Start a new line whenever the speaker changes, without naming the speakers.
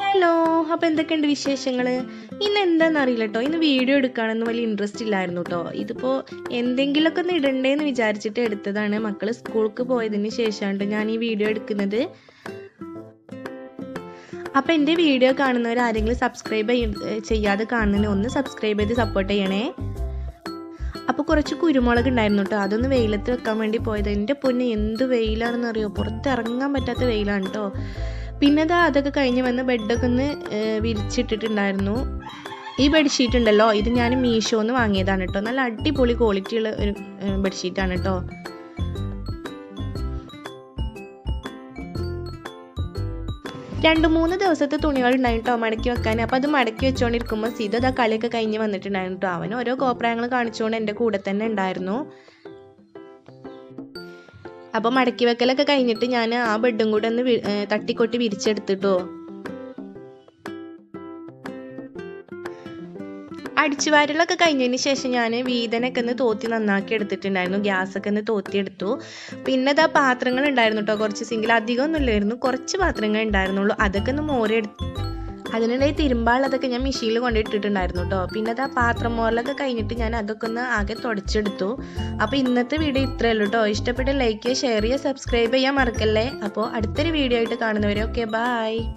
Hello, അപ്പോൾ എന്തൊക്കെയുണ്ട് വിശേഷങ്ങൾ? ഇന്ന് എന്താണെന്ന് അറിയില്ല കേട്ടോ. ഇന്ന് വീഡിയോ എടുക്കുകയാണെന്ന് വലിയ ഇൻട്രസ്റ്റ് ഇല്ലായിരുന്നു കേട്ടോ. ഇതിപ്പോൾ എന്തെങ്കിലുമൊക്കെ ഒന്ന് ഇടണ്ടേന്ന് വിചാരിച്ചിട്ട് എടുത്തതാണ്. മക്കൾ സ്കൂൾക്ക് പോയതിന് ശേഷമാണ് ഞാൻ ഈ വീഡിയോ എടുക്കുന്നത്. അപ്പോൾ എൻ്റെ വീഡിയോ കാണുന്നവർ ആരെങ്കിലും സബ്സ്ക്രൈബ് ചെയ്യാതെ കാണുന്നതിന് ഒന്ന് സബ്സ്ക്രൈബ് ചെയ്ത് സപ്പോർട്ട് ചെയ്യണേ. അപ്പോൾ കുറച്ച് കുരുമുളക് ഉണ്ടായിരുന്നു കേട്ടോ. അതൊന്ന് വെയിലത്ത് വെക്കാൻ വേണ്ടി പോയത്. എൻ്റെ പൊന്നെ എന്ത് വെയിലാണെന്ന് അറിയോ, പുറത്തിറങ്ങാൻ പറ്റാത്ത വെയിലാണ് കേട്ടോ. പിന്നെ അതൊക്കെ കഴിഞ്ഞ് വന്ന് ബെഡൊക്കെ ഒന്ന് വിരിച്ചിട്ടിട്ടുണ്ടായിരുന്നു. ഈ ബെഡ്ഷീറ്റ് ഉണ്ടല്ലോ, ഇത് ഞാൻ മീഷോന്ന് വാങ്ങിയതാണ് കേട്ടോ. നല്ല അടിപൊളി ക്വാളിറ്റിയുള്ള ഒരു ബെഡ്ഷീറ്റാണ് കേട്ടോ. രണ്ട് മൂന്ന് ദിവസത്തെ തുണികൾ ഉണ്ടായിട്ടോ മടക്കി വെക്കാൻ. അപ്പോൾ അത് മടക്കി വെച്ചുകൊണ്ടിരിക്കുമ്പോൾ സീത ആ കളിയൊക്കെ കഴിഞ്ഞ് വന്നിട്ടുണ്ടായിരുന്നു കേട്ടോ. അവൻ ഓരോ കോപ്രായങ്ങൾ കാണിച്ചുകൊണ്ട് എൻ്റെ കൂടെ തന്നെ ഉണ്ടായിരുന്നു. അപ്പോൾ മടക്കി വെക്കലൊക്കെ കഴിഞ്ഞിട്ട് ഞാൻ ആ ബെഡും കൂടെ ഒന്ന് തട്ടിക്കൊട്ടി വിരിച്ചെടുത്തിട്ടോ. അടിച്ചുവാരലൊക്കെ കഴിഞ്ഞതിന് ശേഷം ഞാൻ വീതനൊക്കെ ഒന്ന് തോത്തി നന്നാക്കി എടുത്തിട്ടുണ്ടായിരുന്നു. ഗ്യാസൊക്കെ ഒന്ന് തോത്തിയെടുത്തു. പിന്നെ പാത്രങ്ങൾ ഉണ്ടായിരുന്നു കേട്ടോ. കുറച്ച് സിങ്കിൽ അധികം ഒന്നും ഇല്ലായിരുന്നു, കുറച്ച് പാത്രങ്ങൾ ഉണ്ടായിരുന്നുള്ളൂ. അതൊക്കെ ഒന്ന് മോരെടുത്തു. അതിനിടയിൽ തിരുമ്പാളതൊക്കെ ഞാൻ മെഷീനിൽ കൊണ്ടിട്ടിട്ടുണ്ടായിരുന്നു കേട്ടോ. പിന്നെ പാത്രം മോറലൊക്കെ കഴിഞ്ഞിട്ട് ഞാൻ അതൊക്കെ ഒന്ന് ആകെ തുടച്ചെടുത്തു. അപ്പോൾ ഇന്നത്തെ വീഡിയോ ഇത്രയേ ഉള്ളൂ കേട്ടോ. ഇഷ്ടപ്പെട്ട ലൈക്ക് ചെയ്യുക, ഷെയർ ചെയ്യുക, സബ്സ്ക്രൈബ് ചെയ്യാൻ മറക്കല്ലേ. അപ്പോൾ അടുത്തൊരു വീഡിയോ ആയിട്ട് കാണുന്നവരെ ഓക്കെ, ബൈ.